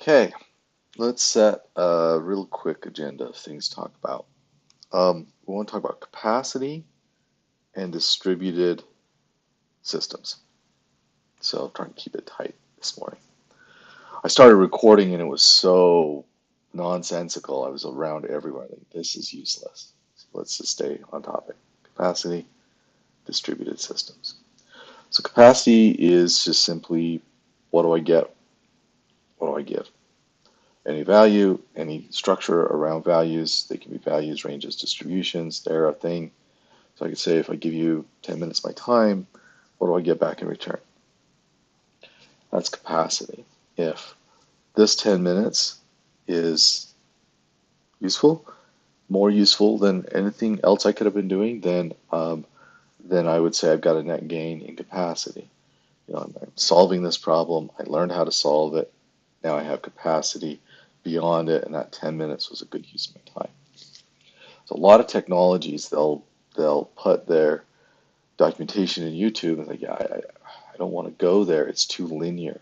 Okay, let's set a real quick agenda of things to talk about. We want to talk about capacity and distributed systems. So I'm trying to keep it tight this morning. I started recording and it was so nonsensical. I was around everywhere. Like, this is useless. So let's just stay on topic. Capacity, distributed systems. So capacity is just simply what do I get? What do I give? Any value, any structure around values. They can be values, ranges, distributions. They're a thing. So I could say if I give you 10 minutes of my time, what do I get back in return? That's capacity. If this 10 minutes is useful, more useful than anything else I could have been doing, then I would say I've got a net gain in capacity. I'm solving this problem. I learned how to solve it. Now I have capacity beyond it, and that 10 minutes was a good use of my time. So a lot of technologies, they'll put their documentation in YouTube and like, yeah, I don't want to go there. It's too linear.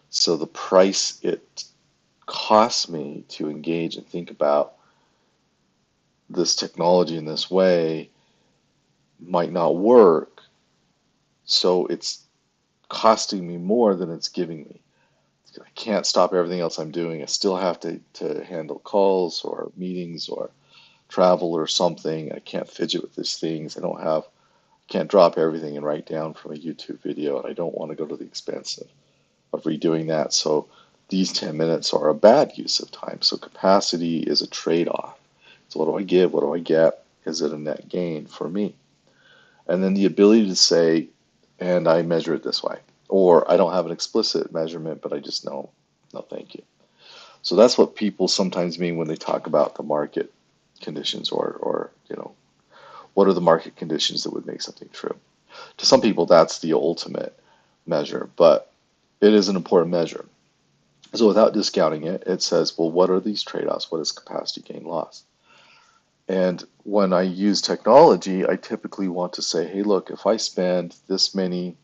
So the price it costs me to engage and think about this technology in this way might not work. So it's costing me more than it's giving me. I can't stop everything else I'm doing. I still have to handle calls or meetings or travel or something. I can't fidget with these things. Can't drop everything and write down from a YouTube video, and I don't want to go to the expense of redoing that. So these 10 minutes are a bad use of time. So capacity is a trade-off. So what do I give? What do I get? Is it a net gain for me? And then the ability to say, and I measure it this way. Or I don't have an explicit measurement, but I just know, no, thank you. So that's what people sometimes mean when they talk about the market conditions or what are the market conditions that would make something true? To some people, that's the ultimate measure, but it is an important measure. So without discounting it, it says, well, what are these trade-offs? What is capacity gain loss? And when I use technology, I typically want to say, hey, look, if I spend this many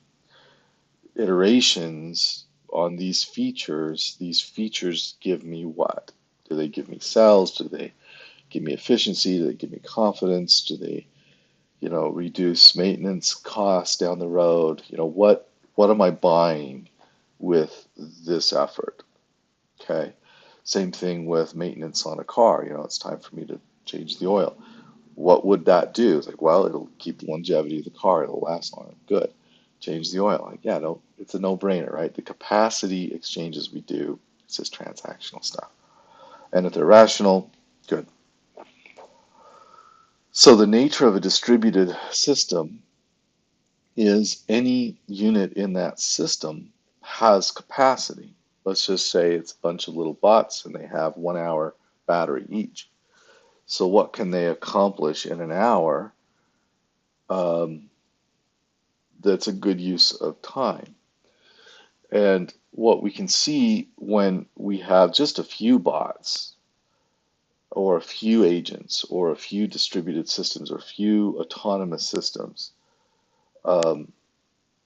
iterations on these features give me what? Do they give me sales? Do they give me efficiency? Do they give me confidence? Do they, reduce maintenance costs down the road? What am I buying with this effort? Okay. Same thing with maintenance on a car. It's time for me to change the oil. What would that do? It's like, well, it'll keep the longevity of the car. It'll last longer. Good. Change the oil. Like, yeah, no, it's a no-brainer, right? The capacity exchanges we do, it's just transactional stuff. And if they're rational, good. So the nature of a distributed system is any unit in that system has capacity. Let's just say it's a bunch of little bots and they have 1 hour battery each. So what can they accomplish in an hour um, that's a good use of time? And what we can see when we have just a few bots or a few agents or a few distributed systems or a few autonomous systems, um,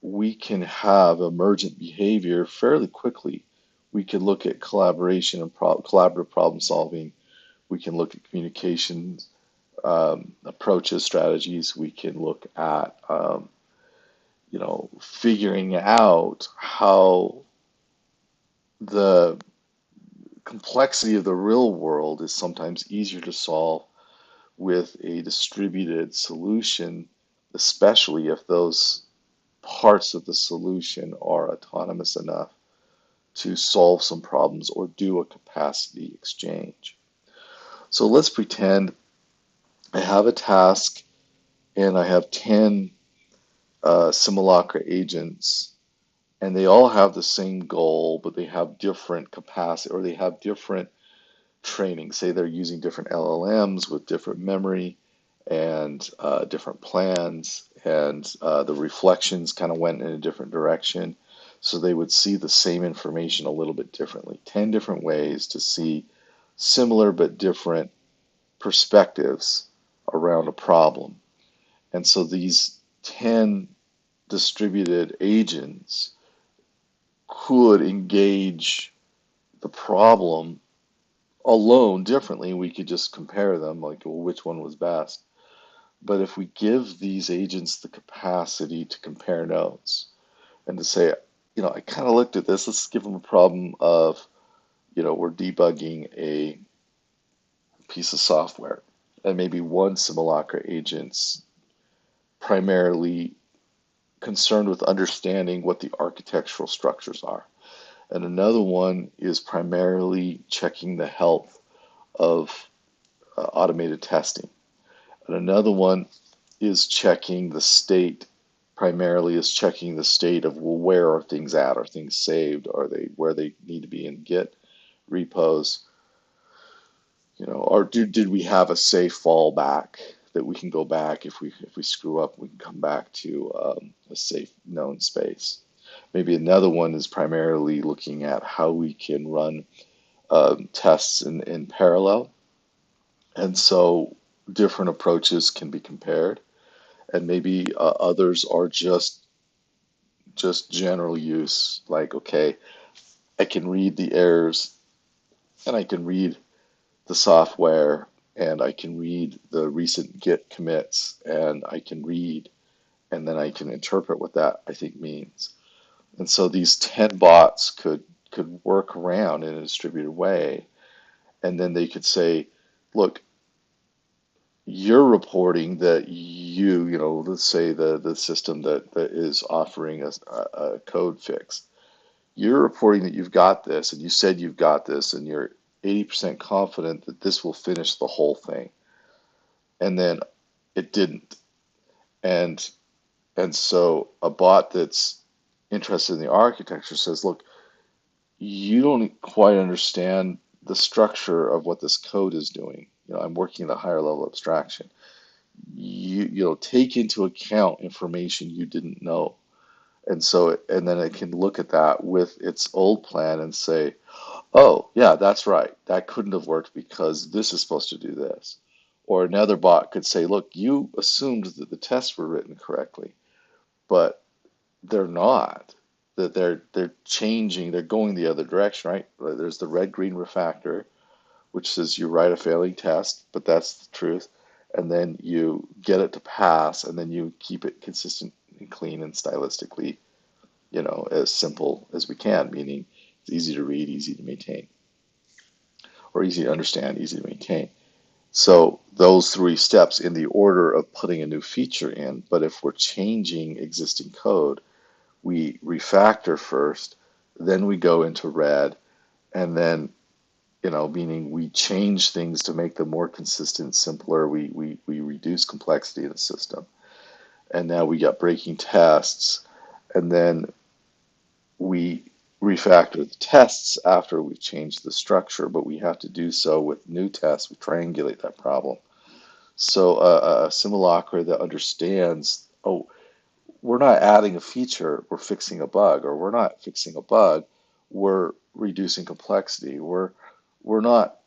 we can have emergent behavior fairly quickly. We can look at collaboration and collaborative problem solving. We can look at communication approaches, strategies. We can look at figuring out how the complexity of the real world is sometimes easier to solve with a distributed solution, especially if those parts of the solution are autonomous enough to solve some problems or do a capacity exchange. So let's pretend I have a task and I have 10 simulacra agents and they all have the same goal, but they have different capacity or they have different training. Say they're using different LLMs with different memory and different plans, and the reflections kind of went in a different direction. So they would see the same information a little bit differently. 10 different ways to see similar but different perspectives around a problem. And so these 10 distributed agents could engage the problem alone differently. We could just compare them, like, well, which one was best. But if we give these agents the capacity to compare notes and to say, I kind of looked at this, let's give them a problem of, we're debugging a piece of software, and maybe one simulacra agent's primarily concerned with understanding what the architectural structures are, and another one is primarily checking the health of automated testing, and another one is checking the state, primarily is checking the state of, well, where are things at? Are things saved? Are they where they need to be in Git repos? Or did we have a safe fallback that we can go back if we screw up, we can come back to a safe known space. Maybe another one is primarily looking at how we can run tests in parallel, and so different approaches can be compared, and maybe others are just general use, like, okay, I can read the errors and I can read the software and I can read the recent Git commits and I can read and then I can interpret what that I think means. And so these 10 bots could work around in a distributed way, and then they could say, look, you're reporting that let's say the system that is offering a code fix. You're reporting that you've got this, and you said you've got this, and you're 80% confident that this will finish the whole thing. And then it didn't. And so a bot that's interested in the architecture says, look, you don't quite understand the structure of what this code is doing. I'm working at a higher level abstraction. You take into account information you didn't know. And then it can look at that with its old plan and say, oh, yeah, that's right. That couldn't have worked because this is supposed to do this. Or another bot could say, look, you assumed that the tests were written correctly, but they're not. That they're changing, they're going the other direction, right? There's the red-green refactor, which says you write a failing test, but that's the truth. And then you get it to pass, and then you keep it consistent and clean and stylistically, as simple as we can, meaning it's easy to read, easy to maintain, or easy to understand, easy to maintain. So those three steps in the order of putting a new feature in. But if we're changing existing code, we refactor first, then we go into red, and then, meaning we change things to make them more consistent, simpler. We reduce complexity in the system. And now we got breaking tests, and then we refactor the tests after we've changed the structure, but we have to do so with new tests. We triangulate that problem. So a simulacra that understands, oh, we're not adding a feature, we're fixing a bug, or we're not fixing a bug, we're reducing complexity. We're not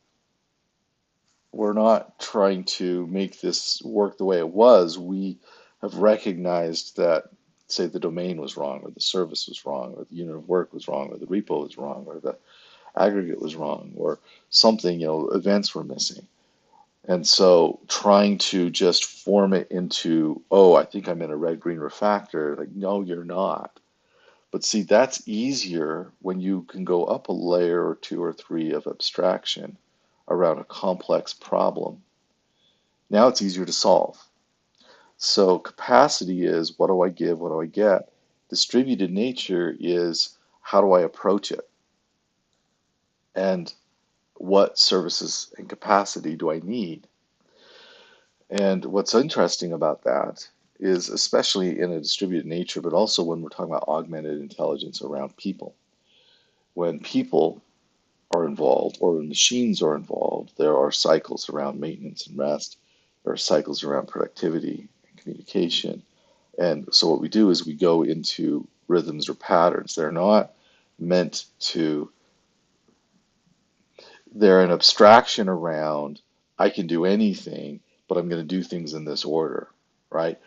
we're not trying to make this work the way it was. We have recognized that, say, the domain was wrong, or the service was wrong, or the unit of work was wrong, or the repo was wrong, or the aggregate was wrong, or something, events were missing. And so trying to just form it into, oh, I think I'm in a red-green refactor, like, no, you're not. But see, that's easier when you can go up a layer or two or three of abstraction around a complex problem. Now it's easier to solve. So capacity is, what do I give, what do I get? Distributed nature is, how do I approach it? And what services and capacity do I need? And what's interesting about that is, especially in a distributed nature, but also when we're talking about augmented intelligence around people, when people are involved or when machines are involved, there are cycles around maintenance and rest. There are cycles around productivity and communication. And so what we do is we go into rhythms or patterns. Meant to, they're an abstraction around, I can do anything, but I'm going to do things in this order, right?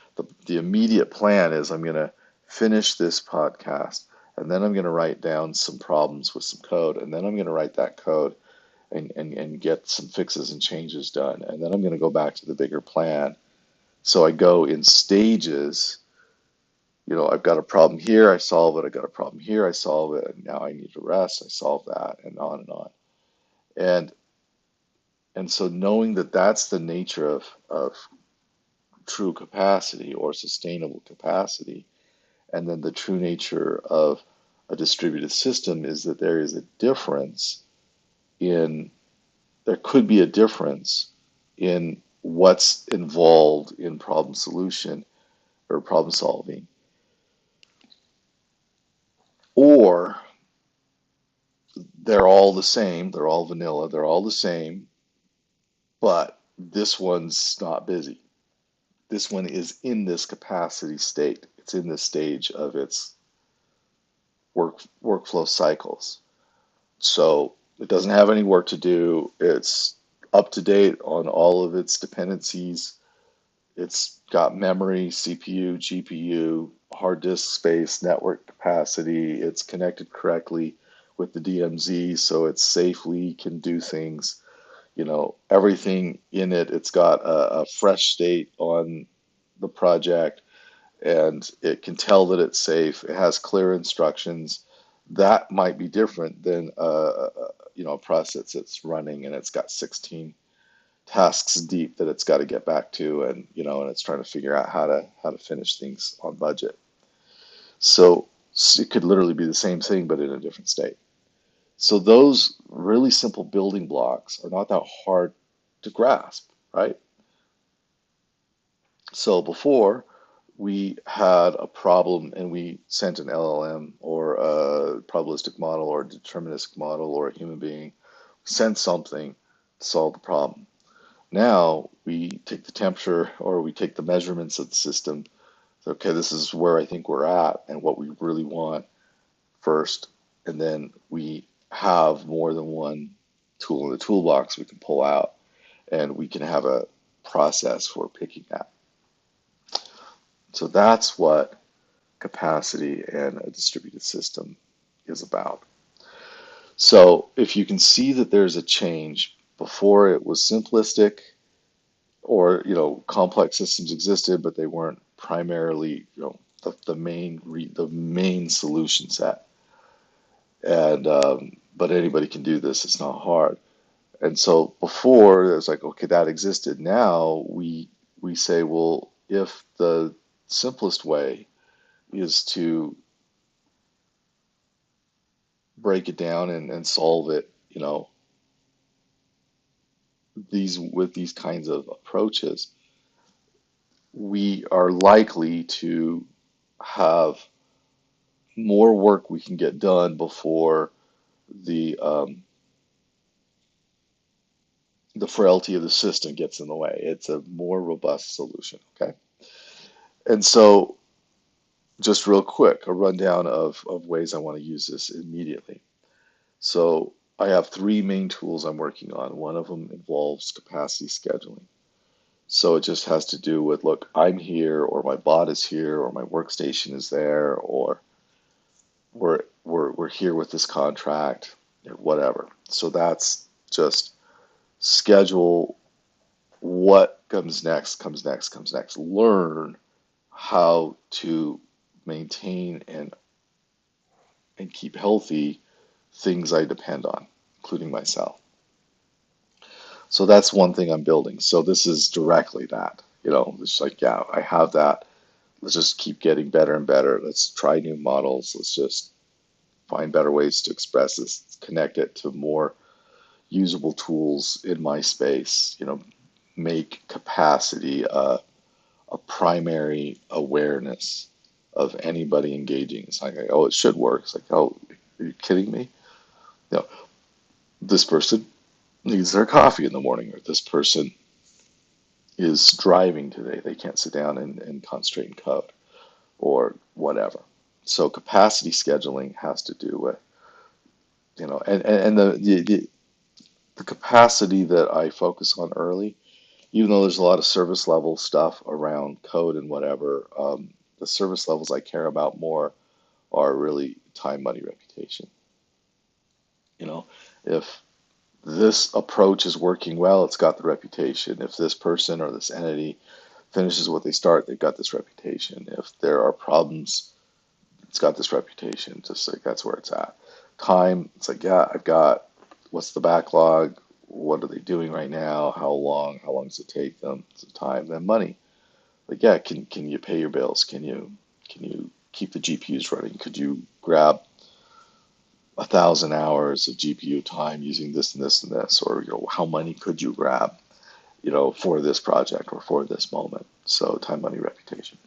The immediate plan is, I'm going to finish this podcast, and then I'm going to write down some problems with some code, and then I'm going to write that code and get some fixes and changes done, and then I'm going to go back to the bigger plan. So I go in stages. I've got a problem here, I solve it. I got a problem here, I solve it. And now I need to rest, I solve that, and on and on. And so knowing that that's the nature of true capacity or sustainable capacity, and then the true nature of a distributed system is that there is a difference in, there could be a difference in what's involved in problem solution or problem solving, or they're all the same, they're all vanilla, they're all the same, but this one's not busy. This one is in this capacity state. It's in this stage of its workflow cycles. So it doesn't have any work to do. It's up to date on all of its dependencies. It's got memory, CPU, GPU, hard disk space, network capacity. It's connected correctly with the DMZ, so it safely can do things. Everything in it. It's got a fresh state on the project, and it can tell that it's safe. It has clear instructions. That might be different than a process that's running and it's got 16 tasks deep that it's got to get back to, and it's trying to figure out how to finish things on budget. So it could literally be the same thing but in a different state. So those really simple building blocks are not that hard to grasp, right? So before, we had a problem and we sent an LLM or a probabilistic model or a deterministic model or a human being, sent something to solve the problem. Now we take the temperature or we take the measurements of the system. Okay, this is where I think we're at and what we really want first. And then we have more than one tool in the toolbox we can pull out, and we can have a process for picking that. So that's what capacity and a distributed system is about. So if you can see that there's a change, before it was simplistic, or complex systems existed but they weren't primarily the main solution set, and but anybody can do this, it's not hard. And so before it was like, okay, that existed. Now we say, well, if the simplest way is to break it down and solve it, these kinds of approaches, we are likely to have more work we can get done before the frailty of the system gets in the way. It's a more robust solution. Okay, and so just real quick, a rundown of ways I want to use this immediately. So I have three main tools I'm working on. One of them involves capacity scheduling. So it just has to do with, look, I'm here, or my bot is here, or my workstation is there, or we're here with this contract, or whatever. So that's just schedule what comes next, comes next, comes next. Learn how to maintain and keep healthy things I depend on, including myself. So that's one thing I'm building. So this is directly that. It's like, yeah, I have that. Let's just keep getting better and better. Let's try new models. Let's just find better ways to express this, connect it to more usable tools in my space, make capacity a primary awareness of anybody engaging. It's like, oh, it should work. It's like, oh, are you kidding me? You know, this person needs their coffee in the morning, or this person is driving today. They can't sit down and concentrate and code, or whatever. So capacity scheduling has to do with, and the capacity that I focus on early, even though there's a lot of service level stuff around code and whatever, the service levels I care about more are really time, money, reputation. You know, if this approach is working well, it's got the reputation. If this person or this entity finishes what they start, they've got this reputation. If there are problems, it's got this reputation. Just like that's where it's at. Time, it's like, yeah, I've got what's the backlog? What are they doing right now? How long? How long does it take them? It's time. Then money. Like, yeah, can you pay your bills? Can you keep the GPUs running? Could you grab 1,000 hours of GPU time using this and this and this? Or how many could you grab, for this project or for this moment? So time, money, reputation.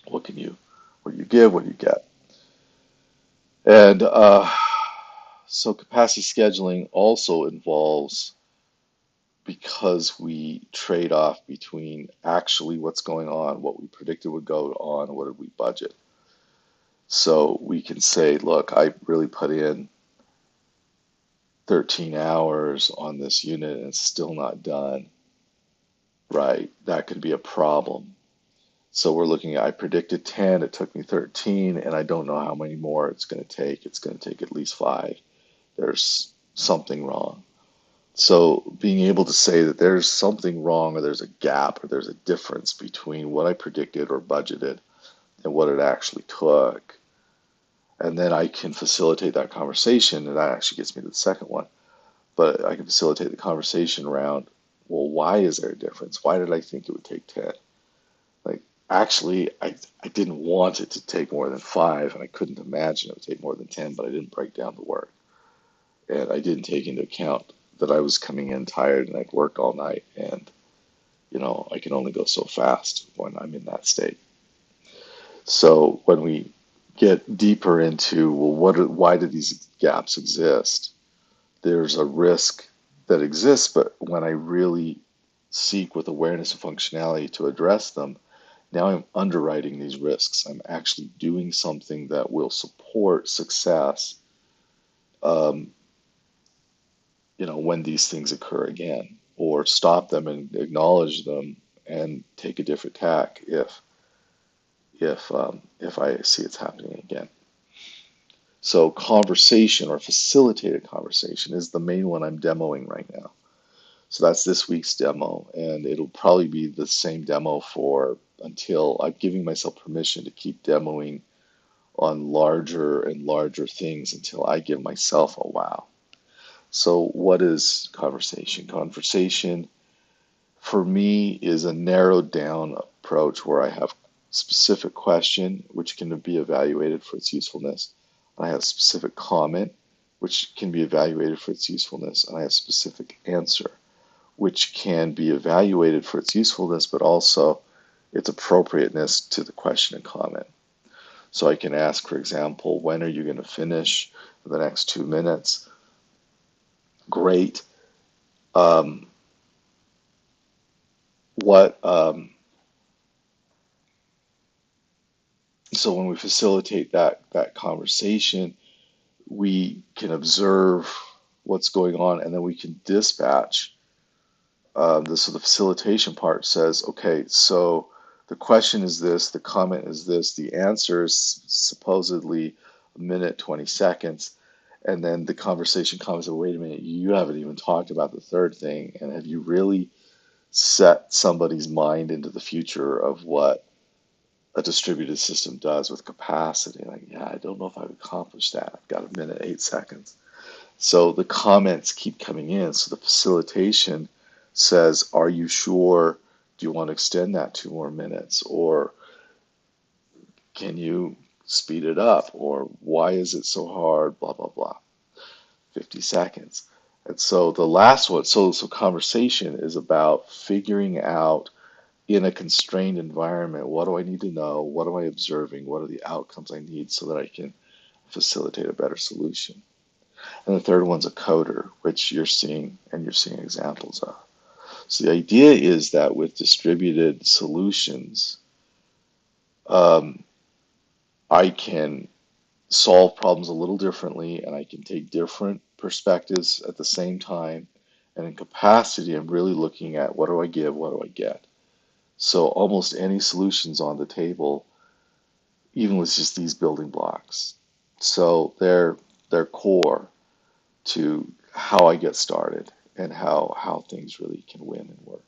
What can you, what do you give? What do you get? And so capacity scheduling also involves, because we trade off between actually what's going on, what we predicted would go on, what did we budget. So we can say, look, I really put in 13 hours on this unit and it's still not done. Right, that could be a problem. So we're looking at, I predicted 10, it took me 13, and I don't know how many more it's going to take. It's going to take at least 5. There's something wrong. So being able to say that there's something wrong, or there's a gap, or there's a difference between what I predicted or budgeted and what it actually took, and then I can facilitate that conversation, and that actually gets me to the second one. But I can facilitate the conversation around, well, why is there a difference? Why did I think it would take 10? Like, actually, I didn't want it to take more than 5, and I couldn't imagine it would take more than 10, but I didn't break down the work. And I didn't take into account that I was coming in tired and I'd worked all night, and, I can only go so fast when I'm in that state. So when we get deeper into, well, why do these gaps exist? There's a risk that exists, but when I really seek with awareness and functionality to address them, now I'm underwriting these risks. I'm actually doing something that will support success, um, when these things occur again, or stop them and acknowledge them and take a different tack if I see it's happening again. So conversation, or facilitated conversation, is the main one I'm demoing right now. So that's this week's demo, and it'll probably be the same demo for until I'm giving myself permission to keep demoing on larger and larger things until I give myself a wow. So what is conversation? Conversation for me is a narrowed down approach where I have specific question which can be evaluated for its usefulness. I have specific comment which can be evaluated for its usefulness, and I have specific answer which can be evaluated for its usefulness, but also its appropriateness to the question and comment. So I can ask, for example, when are you going to finish in the next 2 minutes? Great. Um, what? So when we facilitate that conversation, we can observe what's going on, and then we can dispatch. So the facilitation part says, okay, so the question is this, the comment is this, the answer is supposedly a minute 20 seconds, and then the conversation comes, wait a minute, you haven't even talked about the third thing, and have you really set somebody's mind into the future of what a distributed system does with capacity? Like, yeah, I don't know if I've accomplished that. I've got a minute, 8 seconds. So the comments keep coming in. So the facilitation says, are you sure? Do you want to extend that 2 more minutes? Or can you speed it up? Or why is it so hard? Blah, blah, blah. 50 seconds. And so the last one, so conversation is about figuring out in a constrained environment, what do I need to know? What am I observing? What are the outcomes I need so that I can facilitate a better solution? And the third one's a coder, which you're seeing examples of. So the idea is that with distributed solutions, um, I can solve problems a little differently, and I can take different perspectives at the same time. And in capacity, I'm really looking at, what do I give, what do I get? So almost any solutions on the table, even with just these building blocks. So they're core to how I get started and how things really can win and work.